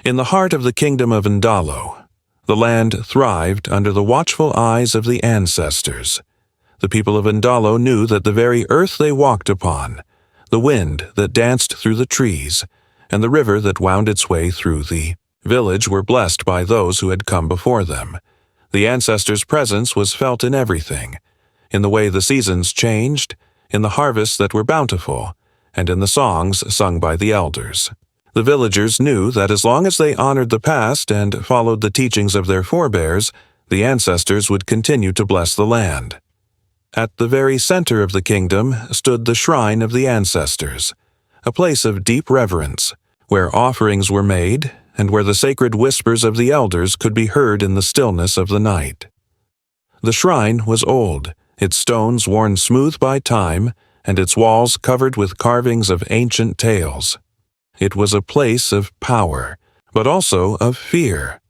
In the heart of the kingdom of Ndalo, the land thrived under the watchful eyes of the ancestors. The people of Ndalo knew that the very earth they walked upon, the wind that danced through the trees, and the river that wound its way through the village were blessed by those who had come before them. The ancestors' presence was felt in everything, in the way the seasons changed, in the harvests that were bountiful, and in the songs sung by the elders. The villagers knew that as long as they honored the past and followed the teachings of their forebears, the ancestors would continue to bless the land. At the very center of the kingdom stood the shrine of the ancestors, a place of deep reverence, where offerings were made and where the sacred whispers of the elders could be heard in the stillness of the night. The shrine was old, its stones worn smooth by time, and its walls covered with carvings of ancient tales. It was a place of power, but also of fear.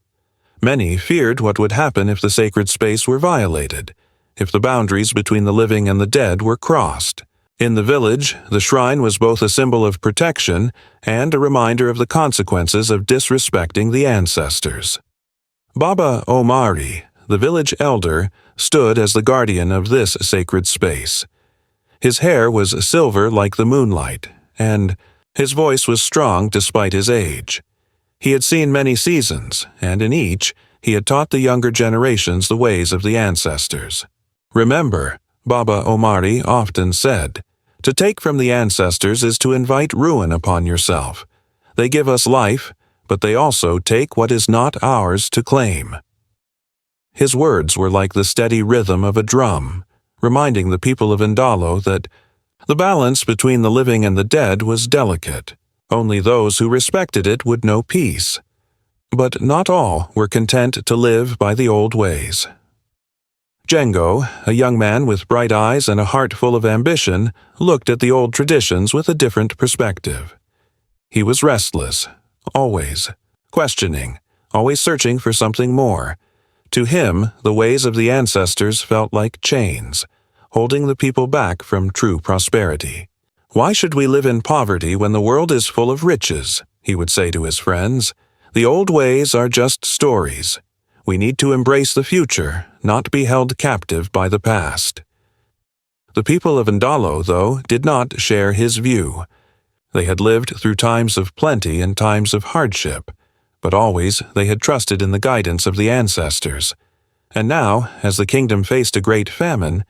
Many feared what would happen if the sacred space were violated, if the boundaries between the living and the dead were crossed. In the village, the shrine was both a symbol of protection and a reminder of the consequences of disrespecting the ancestors. Baba Omari, the village elder, stood as the guardian of this sacred space. His hair was silver like the moonlight, and his voice was strong despite his age. He had seen many seasons, and in each, he had taught the younger generations the ways of the ancestors. Remember, Baba Omari often said, to take from the ancestors is to invite ruin upon yourself. They give us life, but they also take what is not ours to claim. His words were like the steady rhythm of a drum, reminding the people of Ndalo that the balance between the living and the dead was delicate. Only those who respected it would know peace. But not all were content to live by the old ways. Django, a young man with bright eyes and a heart full of ambition, looked at the old traditions with a different perspective. He was restless, always questioning, always searching for something more. To him, the ways of the ancestors felt like chains, holding the people back from true prosperity. "Why should we live in poverty when the world is full of riches?" he would say to his friends. "The old ways are just stories. We need to embrace the future, not be held captive by the past." The people of Ndalo, though, did not share his view. They had lived through times of plenty and times of hardship, but always they had trusted in the guidance of the ancestors. And now, as the kingdom faced a great famine,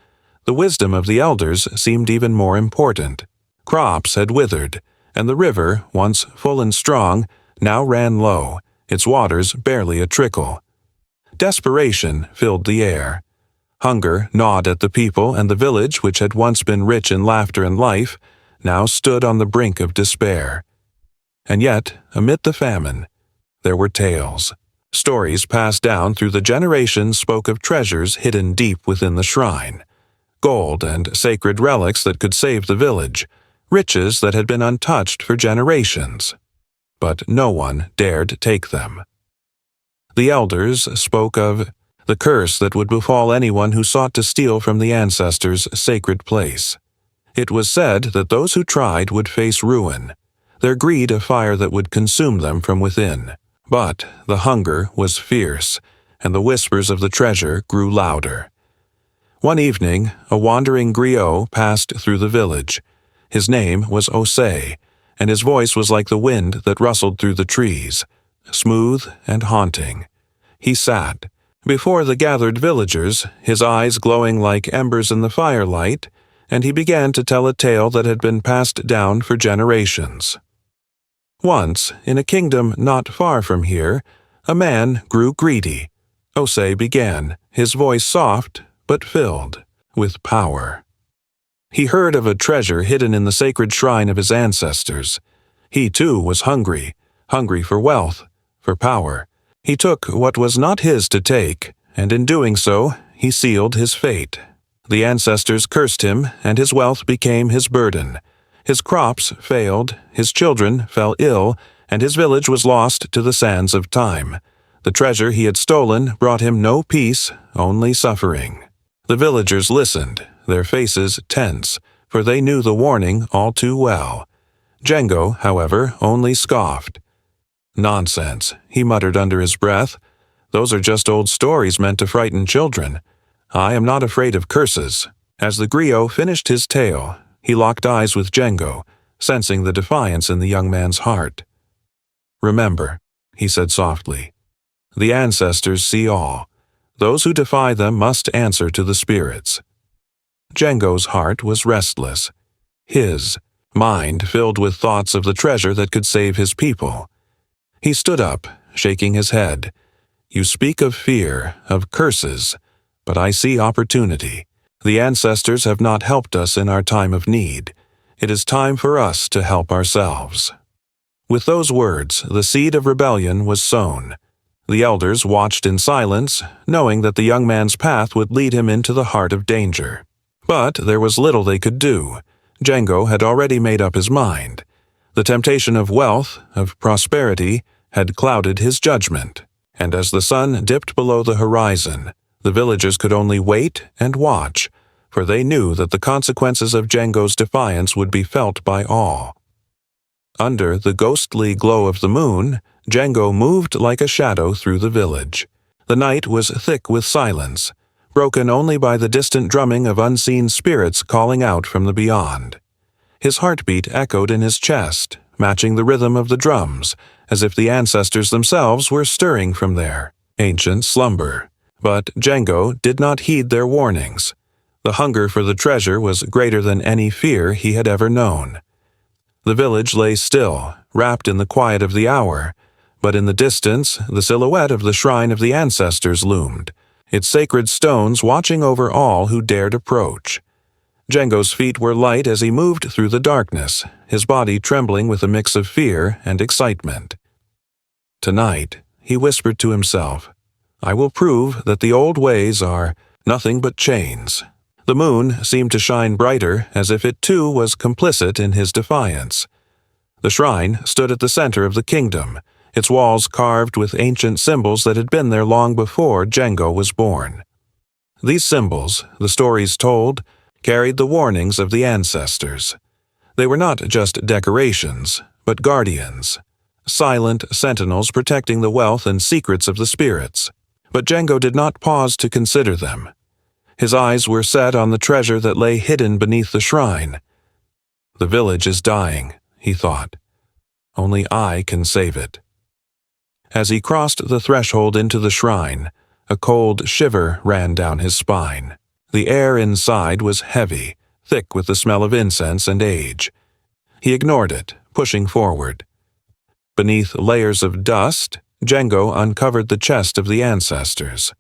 the wisdom of the elders seemed even more important. Crops had withered, and the river, once full and strong, now ran low, its waters barely a trickle. Desperation filled the air. Hunger gnawed at the people, and the village, which had once been rich in laughter and life, now stood on the brink of despair. And yet, amid the famine, there were tales. Stories passed down through the generations spoke of treasures hidden deep within the shrine, gold and sacred relics that could save the village, riches that had been untouched for generations. But no one dared take them. The elders spoke of the curse that would befall anyone who sought to steal from the ancestors' sacred place. It was said that those who tried would face ruin, their greed a fire that would consume them from within. But the hunger was fierce, and the whispers of the treasure grew louder. One evening, a wandering griot passed through the village. His name was Osei, and his voice was like the wind that rustled through the trees, smooth and haunting. He sat before the gathered villagers, his eyes glowing like embers in the firelight, and he began to tell a tale that had been passed down for generations. Once, in a kingdom not far from here, a man grew greedy. Osei began, his voice soft but filled with power. He heard of a treasure hidden in the sacred shrine of his ancestors. He too was hungry for wealth, for power. He took what was not his to take, and in doing so, he sealed his fate. The ancestors cursed him, and his wealth became his burden. His crops failed, his children fell ill, and his village was lost to the sands of time. The treasure he had stolen brought him no peace, only suffering. The villagers listened, their faces tense, for they knew the warning all too well. Django, however, only scoffed. Nonsense, he muttered under his breath. Those are just old stories meant to frighten children. I am not afraid of curses. As the griot finished his tale, he locked eyes with Django, sensing the defiance in the young man's heart. Remember, he said softly, the ancestors see all. Those who defy them must answer to the spirits. Django's heart was restless. His mind filled with thoughts of the treasure that could save his people. He stood up, shaking his head. You speak of fear, of curses, but I see opportunity. The ancestors have not helped us in our time of need. It is time for us to help ourselves. With those words, the seed of rebellion was sown. The elders watched in silence, knowing that the young man's path would lead him into the heart of danger. But there was little they could do. Django had already made up his mind. The temptation of wealth, of prosperity, had clouded his judgment, and as the sun dipped below the horizon, the villagers could only wait and watch, for they knew that the consequences of Django's defiance would be felt by all. Under the ghostly glow of the moon, Django moved like a shadow through the village. The night was thick with silence, broken only by the distant drumming of unseen spirits calling out from the beyond. His heartbeat echoed in his chest, matching the rhythm of the drums, as if the ancestors themselves were stirring from their ancient slumber. But Django did not heed their warnings. The hunger for the treasure was greater than any fear he had ever known. The village lay still, wrapped in the quiet of the hour, but in the distance the silhouette of the shrine of the ancestors loomed, its sacred stones watching over all who dared approach. Django's feet were light as he moved through the darkness, his body trembling with a mix of fear and excitement. Tonight, he whispered to himself, I will prove that the old ways are nothing but chains. The moon seemed to shine brighter, as if it too was complicit in his defiance. The shrine stood at the center of the kingdom, its walls carved with ancient symbols that had been there long before Django was born. These symbols, the stories told, carried the warnings of the ancestors. They were not just decorations, but guardians, silent sentinels protecting the wealth and secrets of the spirits. But Django did not pause to consider them. His eyes were set on the treasure that lay hidden beneath the shrine. The village is dying, he thought. Only I can save it. As he crossed the threshold into the shrine, a cold shiver ran down his spine. The air inside was heavy, thick with the smell of incense and age. He ignored it, pushing forward. Beneath layers of dust, Django uncovered the chest of the ancestors.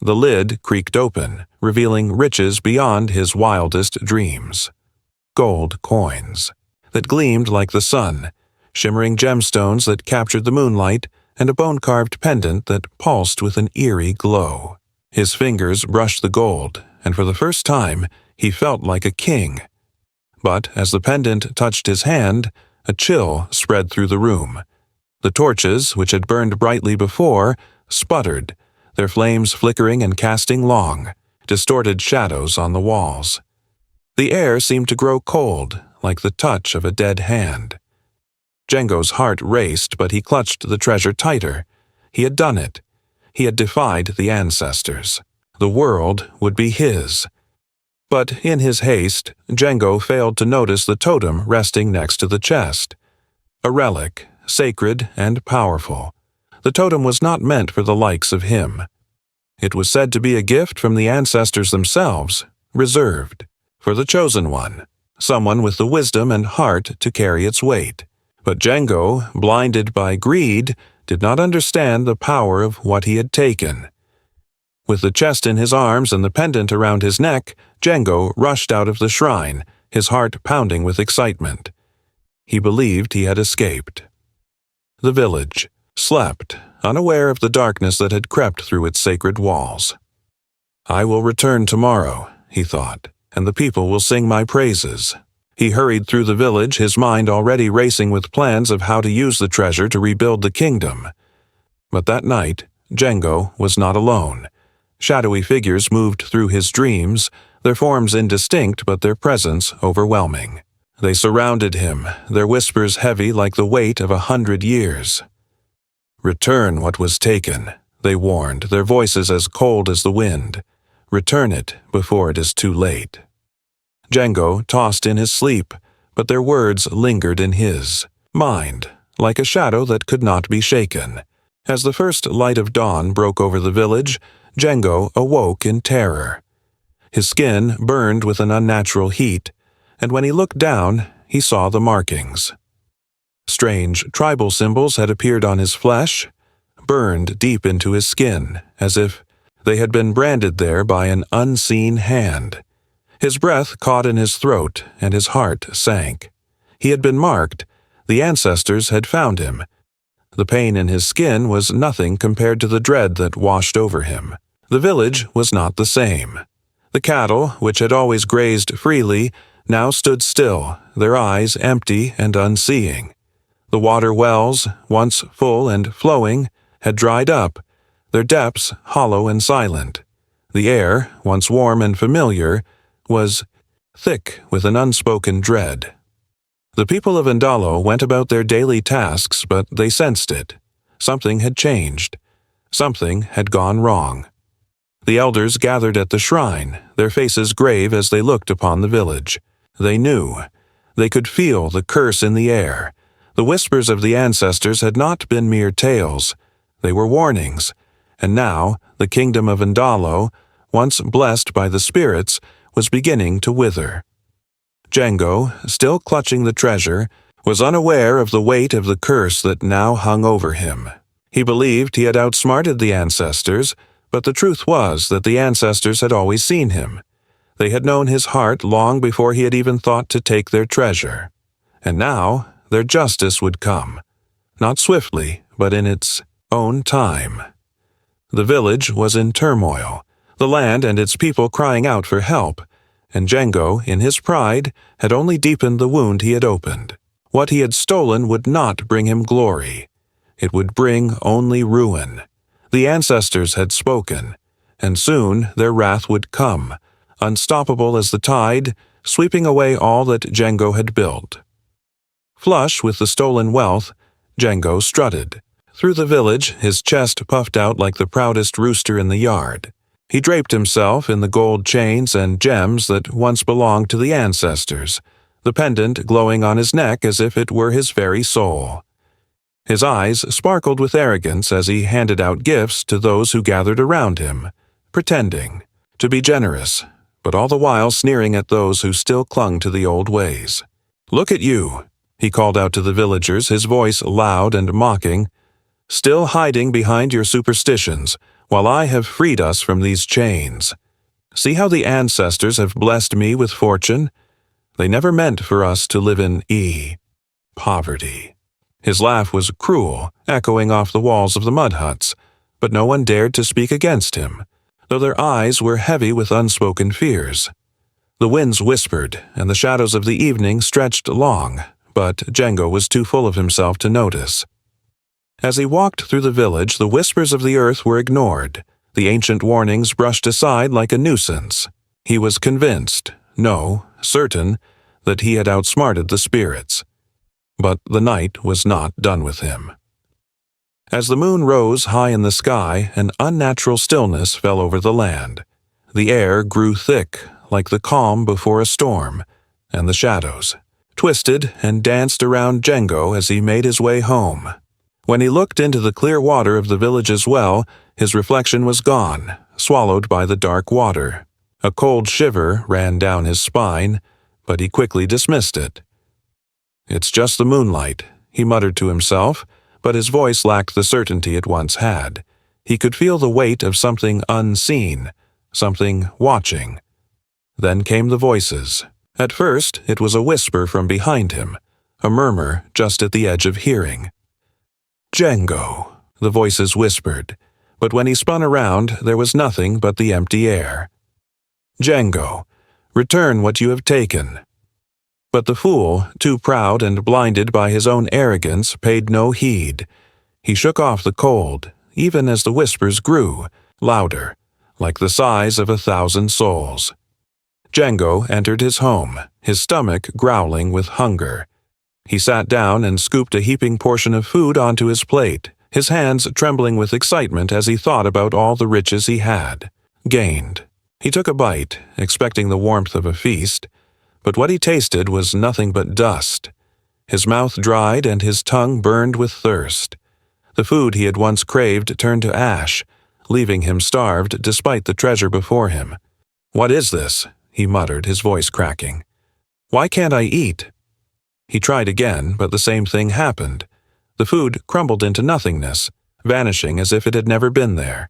The lid creaked open, revealing riches beyond his wildest dreams. Gold coins that gleamed like the sun, shimmering gemstones that captured the moonlight, and a bone-carved pendant that pulsed with an eerie glow. His fingers brushed the gold, and for the first time, he felt like a king. But as the pendant touched his hand, a chill spread through the room. The torches, which had burned brightly before, sputtered, their flames flickering and casting long, distorted shadows on the walls. The air seemed to grow cold, like the touch of a dead hand. Django's heart raced, but he clutched the treasure tighter. He had done it. He had defied the ancestors. The world would be his. But in his haste, Django failed to notice the totem resting next to the chest. A relic, sacred and powerful. The totem was not meant for the likes of him. It was said to be a gift from the ancestors themselves, reserved for the chosen one, someone with the wisdom and heart to carry its weight. But Django, blinded by greed, did not understand the power of what he had taken. With the chest in his arms and the pendant around his neck, Django rushed out of the shrine, his heart pounding with excitement. He believed he had escaped. The village slept, unaware of the darkness that had crept through its sacred walls. I will return tomorrow, he thought, and the people will sing my praises. He hurried through the village, his mind already racing with plans of how to use the treasure to rebuild the kingdom. But that night, Django was not alone. Shadowy figures moved through his dreams, their forms indistinct but their presence overwhelming. They surrounded him, their whispers heavy like the weight of 100 years. "Return what was taken," they warned, their voices as cold as the wind. "Return it before it is too late." Django tossed in his sleep, but their words lingered in his mind, like a shadow that could not be shaken. As the first light of dawn broke over the village, Django awoke in terror. His skin burned with an unnatural heat, and when he looked down, he saw the markings. Strange tribal symbols had appeared on his flesh, burned deep into his skin, as if they had been branded there by an unseen hand. His breath caught in his throat, and his heart sank. He had been marked. The ancestors had found him. The pain in his skin was nothing compared to the dread that washed over him. The village was not the same. The cattle, which had always grazed freely, now stood still, their eyes empty and unseeing. The water wells, once full and flowing, had dried up, their depths hollow and silent. The air, once warm and familiar, was thick with an unspoken dread. The people of Indalo went about their daily tasks, but they sensed it. Something had changed. Something had gone wrong. The elders gathered at the shrine, their faces grave as they looked upon the village. They knew. They could feel the curse in the air. The whispers of the ancestors had not been mere tales. They were warnings. And now, the kingdom of Indalo, once blessed by the spirits, was beginning to wither. Django, still clutching the treasure, was unaware of the weight of the curse that now hung over him. He believed he had outsmarted the ancestors, but the truth was that the ancestors had always seen him. They had known his heart long before he had even thought to take their treasure. And now, their justice would come. Not swiftly, but in its own time. The village was in turmoil, the land and its people crying out for help, and Django, in his pride, had only deepened the wound he had opened. What he had stolen would not bring him glory. It would bring only ruin. The ancestors had spoken, and soon their wrath would come, unstoppable as the tide, sweeping away all that Django had built. Flush with the stolen wealth, Django strutted. Through the village, his chest puffed out like the proudest rooster in the yard. He draped himself in the gold chains and gems that once belonged to the ancestors, the pendant glowing on his neck as if it were his very soul. His eyes sparkled with arrogance as he handed out gifts to those who gathered around him, pretending to be generous, but all the while sneering at those who still clung to the old ways. "Look at you," he called out to the villagers, his voice loud and mocking, "still hiding behind your superstitions, while I have freed us from these chains. See how the ancestors have blessed me with fortune? They never meant for us to live in poverty." His laugh was cruel, echoing off the walls of the mud huts, but no one dared to speak against him, though their eyes were heavy with unspoken fears. The winds whispered, and the shadows of the evening stretched long, but Django was too full of himself to notice. As he walked through the village, the whispers of the earth were ignored, the ancient warnings brushed aside like a nuisance. He was convinced, no, certain, that he had outsmarted the spirits. But the night was not done with him. As the moon rose high in the sky, an unnatural stillness fell over the land. The air grew thick, like the calm before a storm, and the shadows twisted and danced around Django as he made his way home. When he looked into the clear water of the village's well, his reflection was gone, swallowed by the dark water. A cold shiver ran down his spine, but he quickly dismissed it. "It's just the moonlight," he muttered to himself, but his voice lacked the certainty it once had. He could feel the weight of something unseen, something watching. Then came the voices. At first, it was a whisper from behind him, a murmur just at the edge of hearing. "Django," the voices whispered, but when he spun around, there was nothing but the empty air. "Django, return what you have taken." But the fool, too proud and blinded by his own arrogance, paid no heed. He shook off the cold, even as the whispers grew, louder, like the sighs of 1,000 souls. Django entered his home, his stomach growling with hunger. He sat down and scooped a heaping portion of food onto his plate, his hands trembling with excitement as he thought about all the riches he had gained. He took a bite, expecting the warmth of a feast, but what he tasted was nothing but dust. His mouth dried and his tongue burned with thirst. The food he had once craved turned to ash, leaving him starved despite the treasure before him. "What is this?" he muttered, his voice cracking. "Why can't I eat?" He tried again, but the same thing happened. The food crumbled into nothingness, vanishing as if it had never been there.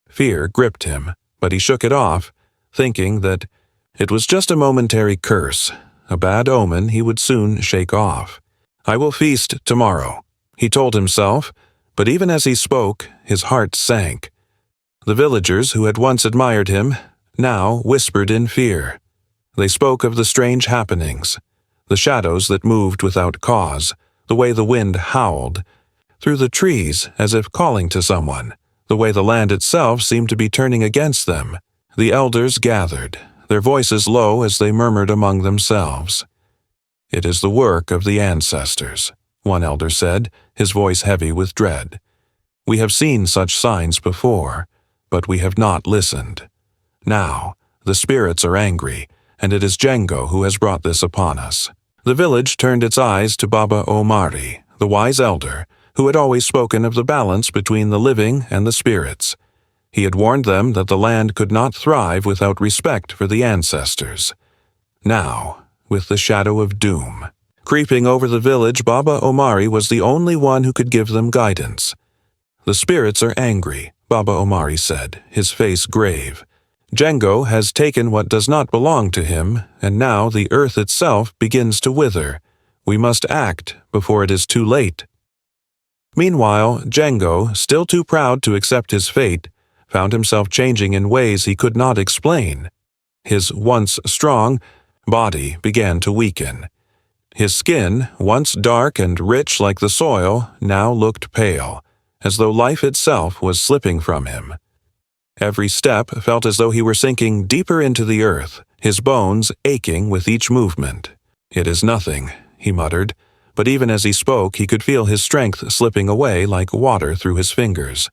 Fear gripped him, but he shook it off, thinking that it was just a momentary curse, a bad omen he would soon shake off. "I will feast tomorrow," he told himself, but even as he spoke, his heart sank. The villagers who had once admired him now whispered in fear. They spoke of the strange happenings, the shadows that moved without cause, the way the wind howled through the trees as if calling to someone, the way the land itself seemed to be turning against them. The elders gathered, their voices low as they murmured among themselves. "It is the work of the ancestors," one elder said, his voice heavy with dread. "We have seen such signs before, but we have not listened. Now, the spirits are angry, and it is Django who has brought this upon us." The village turned its eyes to Baba Omari, the wise elder, who had always spoken of the balance between the living and the spirits. He had warned them that the land could not thrive without respect for the ancestors. Now, with the shadow of doom creeping over the village, Baba Omari was the only one who could give them guidance. "The spirits are angry," Baba Omari said, his face grave. "Django has taken what does not belong to him, and now the earth itself begins to wither. We must act before it is too late." Meanwhile, Django, still too proud to accept his fate, found himself changing in ways he could not explain. His once strong body began to weaken. His skin, once dark and rich like the soil, now looked pale, as though life itself was slipping from him. Every step felt as though he were sinking deeper into the earth, his bones aching with each movement. "It is nothing," he muttered, but even as he spoke he could feel his strength slipping away like water through his fingers.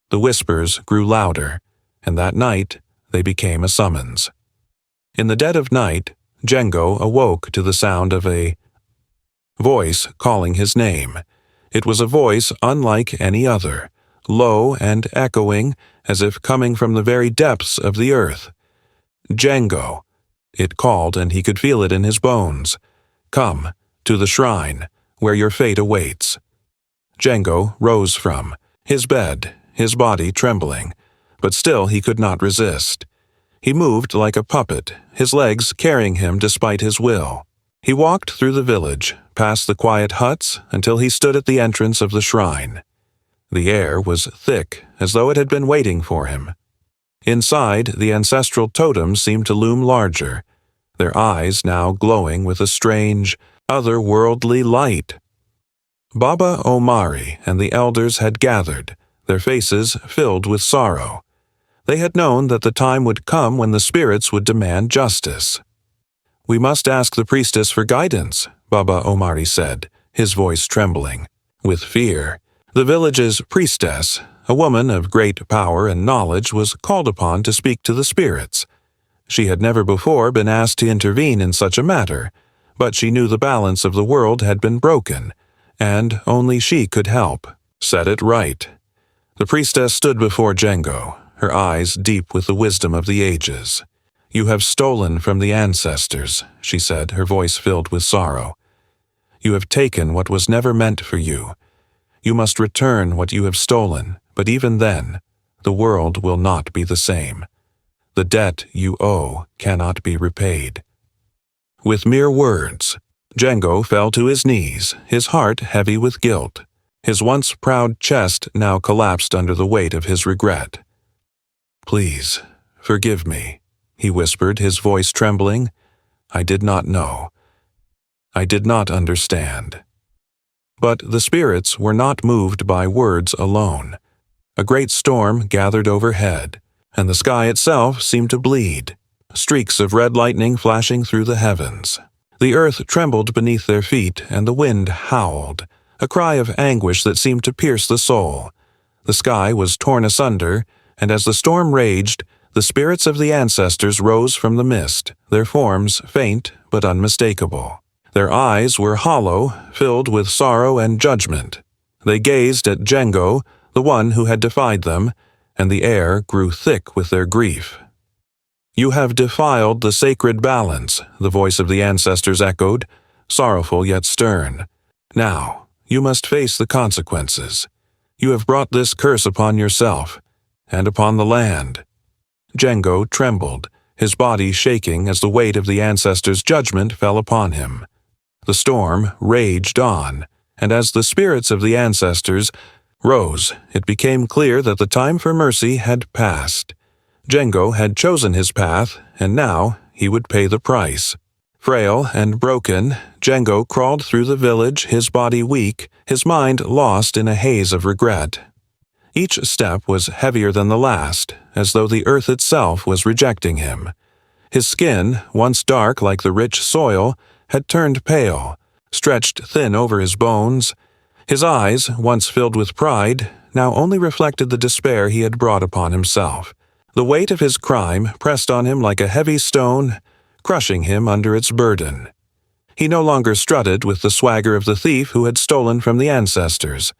The whispers grew louder, and that night they became a summons. In the dead of night, Django awoke to the sound of a voice calling his name. It was a voice unlike any other, low and echoing, as if coming from the very depths of the earth. "Django," it called, and he could feel it in his bones. "Come to the shrine, where your fate awaits." Django rose from his bed, his body trembling, but still he could not resist. He moved like a puppet, his legs carrying him despite his will. He walked through the village, past the quiet huts, until he stood at the entrance of the shrine. The air was thick, as though it had been waiting for him. Inside, the ancestral totems seemed to loom larger, their eyes now glowing with a strange, otherworldly light. Baba Omari and the elders had gathered, their faces filled with sorrow. They had known that the time would come when the spirits would demand justice. "We must ask the priestess for guidance," Baba Omari said, his voice trembling with fear. The village's priestess, a woman of great power and knowledge, was called upon to speak to the spirits. She had never before been asked to intervene in such a matter, but she knew the balance of the world had been broken, and only she could help set it right. The priestess stood before Django, her eyes deep with the wisdom of the ages. "You have stolen from the ancestors," she said, her voice filled with sorrow. "You have taken what was never meant for you. You must return what you have stolen, but even then, the world will not be the same. The debt you owe cannot be repaid." With mere words, Django fell to his knees, his heart heavy with guilt. His once proud chest now collapsed under the weight of his regret. "Please, forgive me," he whispered, his voice trembling. "I did not know. I did not understand." But the spirits were not moved by words alone. A great storm gathered overhead, and the sky itself seemed to bleed, streaks of red lightning flashing through the heavens. The earth trembled beneath their feet, and the wind howled, a cry of anguish that seemed to pierce the soul. The sky was torn asunder, and as the storm raged, the spirits of the ancestors rose from the mist, their forms faint but unmistakable. Their eyes were hollow, filled with sorrow and judgment. They gazed at Django, the one who had defied them, and the air grew thick with their grief. "You have defiled the sacred balance," the voice of the ancestors echoed, sorrowful yet stern. "Now, you must face the consequences. You have brought this curse upon yourself, and upon the land." Django trembled, his body shaking as the weight of the ancestors' judgment fell upon him. The storm raged on, and as the spirits of the ancestors rose, it became clear that the time for mercy had passed. Django had chosen his path, and now he would pay the price. Frail and broken, Django crawled through the village, his body weak, his mind lost in a haze of regret. Each step was heavier than the last, as though the earth itself was rejecting him. His skin, once dark like the rich soil, had turned pale, stretched thin over his bones. His eyes, once filled with pride, now only reflected the despair he had brought upon himself. The weight of his crime pressed on him like a heavy stone, crushing him under its burden. He no longer strutted with the swagger of the thief who had stolen from the ancestors.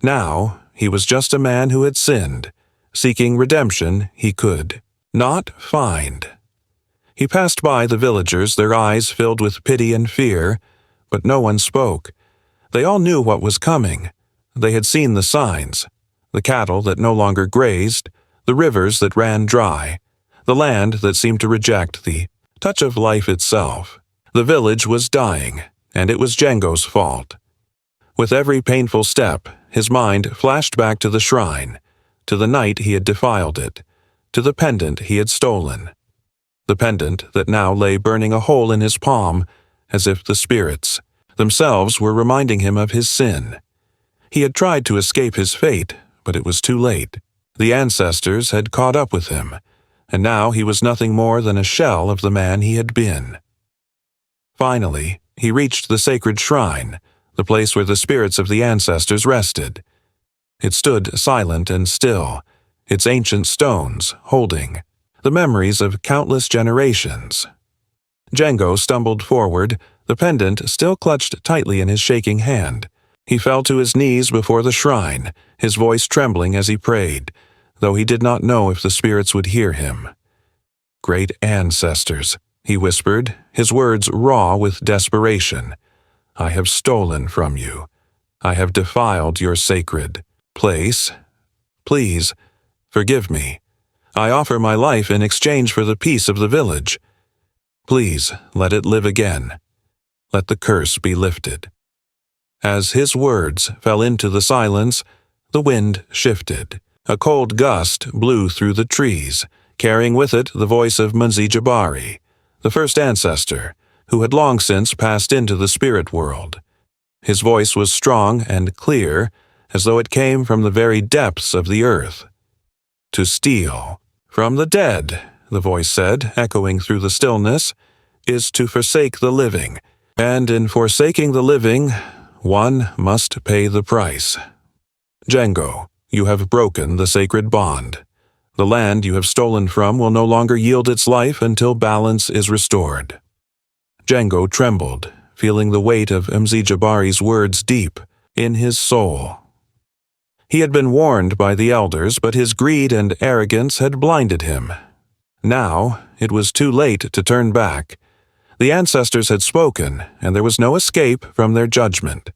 Now, he was just a man who had sinned, seeking redemption he could not find. He passed by the villagers, their eyes filled with pity and fear, but no one spoke. They all knew what was coming. They had seen the signs: the cattle that no longer grazed, the rivers that ran dry, the land that seemed to reject the touch of life itself. The village was dying, and it was Django's fault. With every painful step, his mind flashed back to the shrine, to the night he had defiled it, to the pendant he had stolen. The pendant that now lay burning a hole in his palm, as if the spirits themselves were reminding him of his sin. He had tried to escape his fate, but it was too late. The ancestors had caught up with him, and now he was nothing more than a shell of the man he had been. Finally, he reached the sacred shrine, the place where the spirits of the ancestors rested. It stood silent and still, its ancient stones holding the memories of countless generations. Django stumbled forward, the pendant still clutched tightly in his shaking hand. He fell to his knees before the shrine, his voice trembling as he prayed, though he did not know if the spirits would hear him. "Great ancestors," he whispered, his words raw with desperation, "I have stolen from you. I have defiled your sacred place. Please, forgive me. I offer my life in exchange for the peace of the village. Please, let it live again. Let the curse be lifted." As his words fell into the silence, the wind shifted. A cold gust blew through the trees, carrying with it the voice of Munzi Jabari, the first ancestor, who had long since passed into the spirit world. His voice was strong and clear, as though it came from the very depths of the earth. "To steal from the dead," the voice said, echoing through the stillness, "is to forsake the living, and in forsaking the living, one must pay the price. Django, you have broken the sacred bond. The land you have stolen from will no longer yield its life until balance is restored." Django trembled, feeling the weight of Mz Jabari's words deep in his soul. He had been warned by the elders, but his greed and arrogance had blinded him. Now, it was too late to turn back. The ancestors had spoken, and there was no escape from their judgment.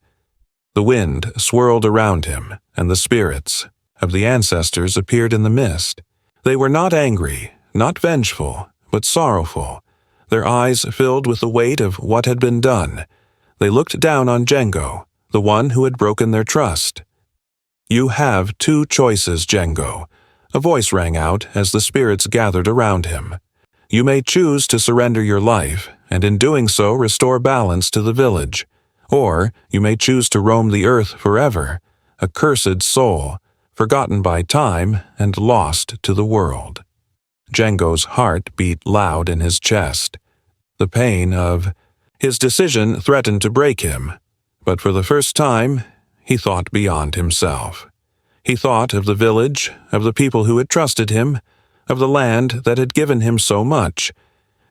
The wind swirled around him, and the spirits of the ancestors appeared in the mist. They were not angry, not vengeful, but sorrowful, their eyes filled with the weight of what had been done. They looked down on Django, the one who had broken their trust. "You have two choices, Django," a voice rang out as the spirits gathered around him. "You may choose to surrender your life, and in doing so restore balance to the village. Or you may choose to roam the earth forever, a cursed soul, forgotten by time and lost to the world." Django's heart beat loud in his chest. The pain of his decision threatened to break him, but for the first time, he thought beyond himself. He thought of the village, of the people who had trusted him, of the land that had given him so much.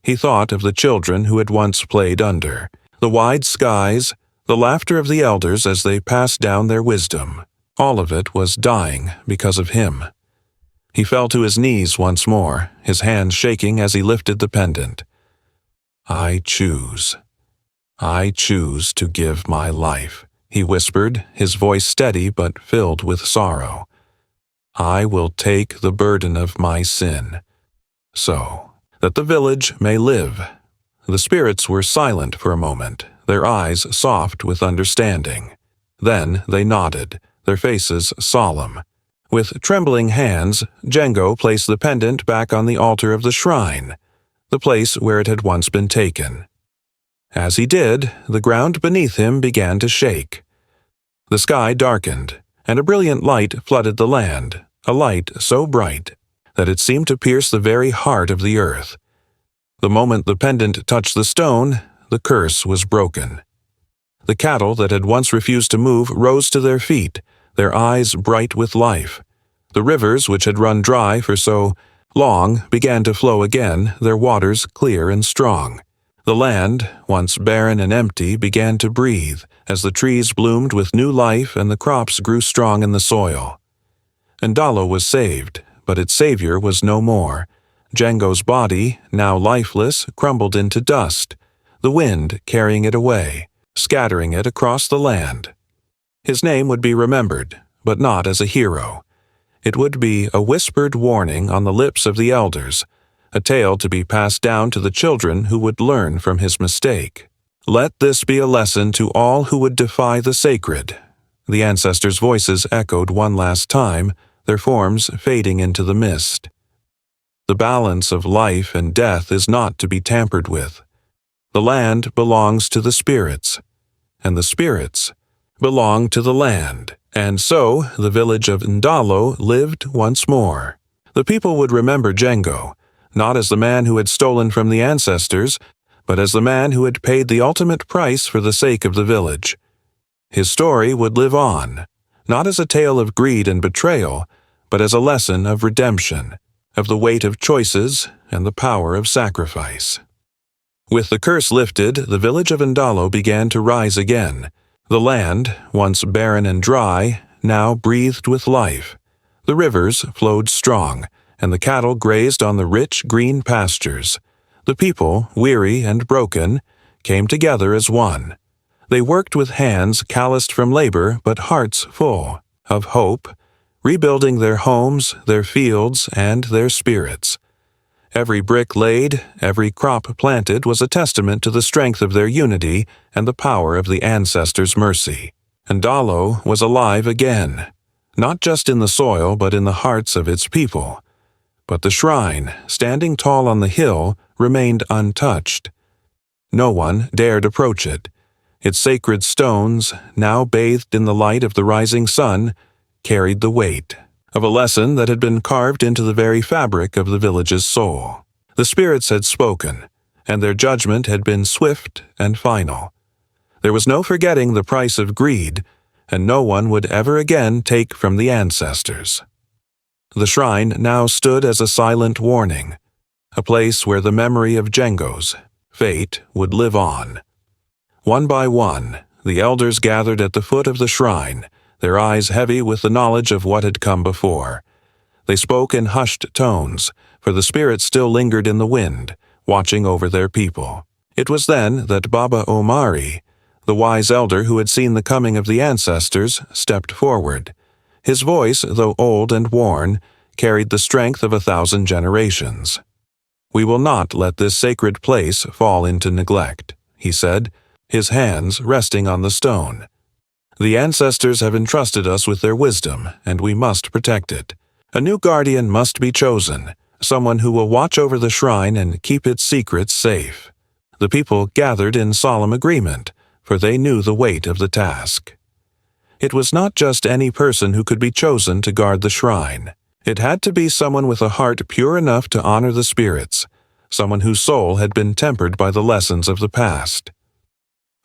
He thought of the children who had once played under, the wide skies, the laughter of the elders as they passed down their wisdom. All of it was dying because of him. He fell to his knees once more, his hands shaking as he lifted the pendant. I choose to give my life, he whispered, his voice steady but filled with sorrow. I will take the burden of my sin, so that the village may live. The spirits were silent for a moment, their eyes soft with understanding. Then they nodded, their faces solemn. With trembling hands, Django placed the pendant back on the altar of the shrine, the place where it had once been taken. As he did, the ground beneath him began to shake. The sky darkened, and a brilliant light flooded the land, a light so bright that it seemed to pierce the very heart of the earth. The moment the pendant touched the stone, the curse was broken. The cattle that had once refused to move rose to their feet, their eyes bright with life. The rivers which had run dry for so long began to flow again, their waters clear and strong. The land, once barren and empty, began to breathe as the trees bloomed with new life and the crops grew strong in the soil. Ndalo was saved, but its savior was no more. Django's body, now lifeless, crumbled into dust, the wind carrying it away, scattering it across the land. His name would be remembered, but not as a hero. It would be a whispered warning on the lips of the elders, a tale to be passed down to the children who would learn from his mistake. Let this be a lesson to all who would defy the sacred. The ancestors' voices echoed one last time, their forms fading into the mist. The balance of life and death is not to be tampered with. The land belongs to the spirits, and the spirits belong to the land. And so the village of Ndalo lived once more. The people would remember Django, not as the man who had stolen from the ancestors, but as the man who had paid the ultimate price for the sake of the village. His story would live on, not as a tale of greed and betrayal, but as a lesson of redemption, of the weight of choices and the power of sacrifice. With the curse lifted, the village of Ndalo began to rise again. The land, once barren and dry, now breathed with life. The rivers flowed strong, and the cattle grazed on the rich green pastures. The people, weary and broken, came together as one. They worked with hands calloused from labor but hearts full of hope, rebuilding their homes, their fields, and their spirits. Every brick laid, every crop planted was a testament to the strength of their unity and the power of the ancestors' mercy. Ndalo was alive again, not just in the soil but in the hearts of its people. But the shrine, standing tall on the hill, remained untouched. No one dared approach it. Its sacred stones, now bathed in the light of the rising sun, carried the weight of a lesson that had been carved into the very fabric of the village's soul. The spirits had spoken, and their judgment had been swift and final. There was no forgetting the price of greed, and no one would ever again take from the ancestors. The shrine now stood as a silent warning, a place where the memory of Django's fate would live on. One by one, the elders gathered at the foot of the shrine, their eyes heavy with the knowledge of what had come before. They spoke in hushed tones, for the spirits still lingered in the wind, watching over their people. It was then that Baba Omari, the wise elder who had seen the coming of the ancestors, stepped forward. His voice, though old and worn, carried the strength of 1,000 generations. "We will not let this sacred place fall into neglect," he said, his hands resting on the stone. "The ancestors have entrusted us with their wisdom, and we must protect it. A new guardian must be chosen, someone who will watch over the shrine and keep its secrets safe." The people gathered in solemn agreement, for they knew the weight of the task. It was not just any person who could be chosen to guard the shrine. It had to be someone with a heart pure enough to honor the spirits, someone whose soul had been tempered by the lessons of the past.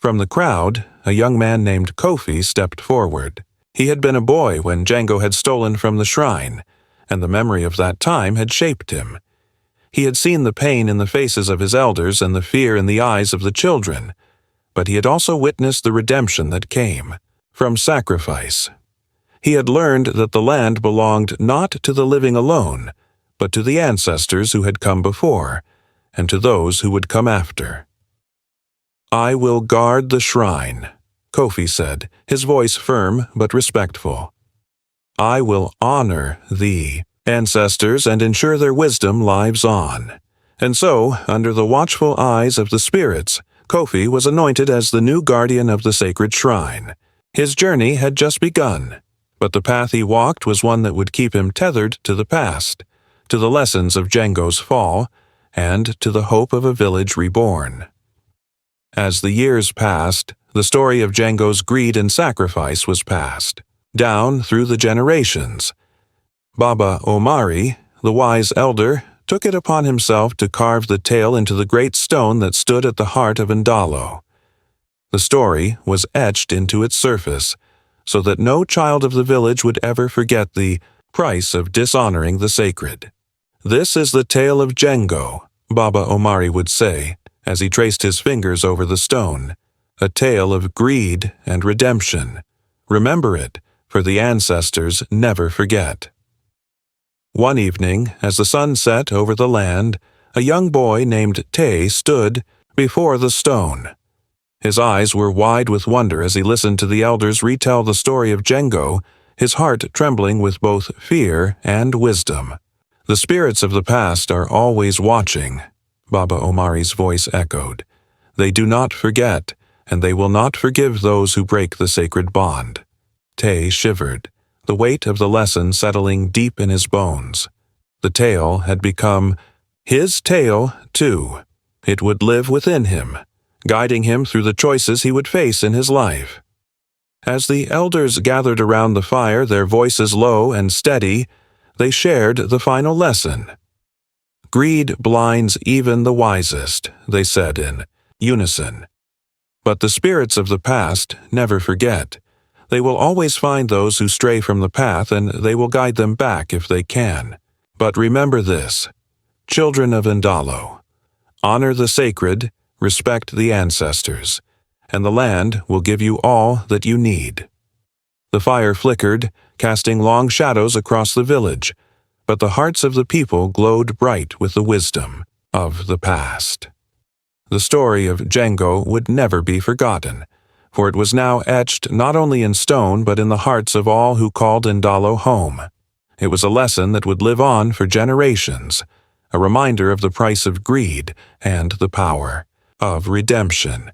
From the crowd, a young man named Kofi stepped forward. He had been a boy when Django had stolen from the shrine, and the memory of that time had shaped him. He had seen the pain in the faces of his elders and the fear in the eyes of the children, but he had also witnessed the redemption that came from sacrifice. He had learned that the land belonged not to the living alone, but to the ancestors who had come before, and to those who would come after. "I will guard the shrine," Kofi said, his voice firm but respectful. "I will honor thee, ancestors, and ensure their wisdom lives on." And so, under the watchful eyes of the spirits, Kofi was anointed as the new guardian of the sacred shrine. His journey had just begun, but the path he walked was one that would keep him tethered to the past, to the lessons of Django's fall, and to the hope of a village reborn. As the years passed, the story of Django's greed and sacrifice was passed down through the generations. Baba Omari, the wise elder, took it upon himself to carve the tale into the great stone that stood at the heart of Ndalo. The story was etched into its surface, so that no child of the village would ever forget the price of dishonoring the sacred. "This is the tale of Django," Baba Omari would say, as he traced his fingers over the stone, "a tale of greed and redemption. Remember it, for the ancestors never forget." One evening, as the sun set over the land, a young boy named Tay stood before the stone. His eyes were wide with wonder as he listened to the elders retell the story of Django, his heart trembling with both fear and wisdom. "The spirits of the past are always watching," Baba Omari's voice echoed. "They do not forget, and they will not forgive those who break the sacred bond." Tay shivered, the weight of the lesson settling deep in his bones. The tale had become his tale, too. It would live within him, guiding him through the choices he would face in his life. As the elders gathered around the fire, their voices low and steady, they shared the final lesson. "Greed blinds even the wisest," they said in unison. "But the spirits of the past never forget. They will always find those who stray from the path, and they will guide them back if they can. But remember this, children of Ndalo, honor the sacred, respect the ancestors, and the land will give you all that you need." The fire flickered, casting long shadows across the village, but the hearts of the people glowed bright with the wisdom of the past. The story of Django would never be forgotten, for it was now etched not only in stone but in the hearts of all who called Ndalo home. It was a lesson that would live on for generations, a reminder of the price of greed and the power of redemption.